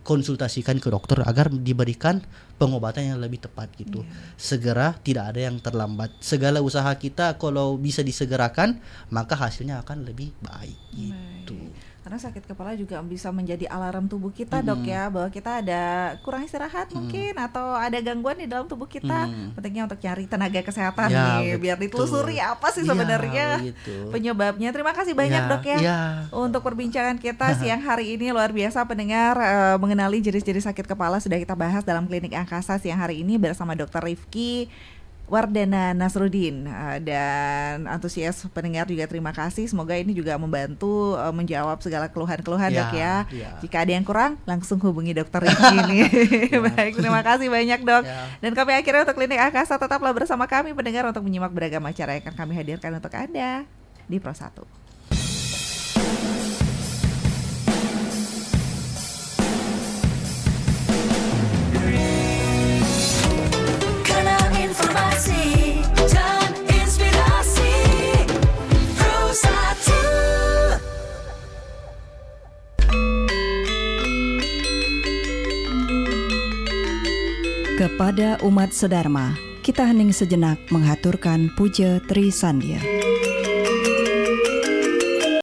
konsultasikan ke dokter agar diberikan pengobatan yang lebih tepat gitu. Segera, tidak ada yang terlambat. Segala usaha kita kalau bisa disegerakan, maka hasilnya akan lebih baik gitu. Karena sakit kepala juga bisa menjadi alarm tubuh kita, Dok ya, bahwa kita ada kurang istirahat mungkin atau ada gangguan di dalam tubuh kita. Pentingnya untuk cari tenaga kesehatan nih, biar ditelusuri apa sih sebenarnya penyebabnya. Terima kasih banyak Dok ya untuk perbincangan kita siang hari ini. Luar biasa pendengar, mengenali jenis-jenis sakit kepala sudah kita bahas dalam Klinik Angkasa siang hari ini bersama Dr. Rifki Wardana Nasruddin, dan antusias pendengar juga terima kasih. Semoga ini juga membantu menjawab segala keluhan-keluhan Dok ya. Jika ada yang kurang langsung hubungi Dr. Rifki nih. Baik, terima kasih banyak Dok. Dan kami akhirnya untuk Klinik Angkasa tetaplah bersama kami pendengar untuk menyimak beragam acara yang akan kami hadirkan untuk Anda di Pro 1. Informasi dan inspirasi Pro 1. Kepada umat sedharma, kita hening sejenak menghaturkan puja Tri Sandya.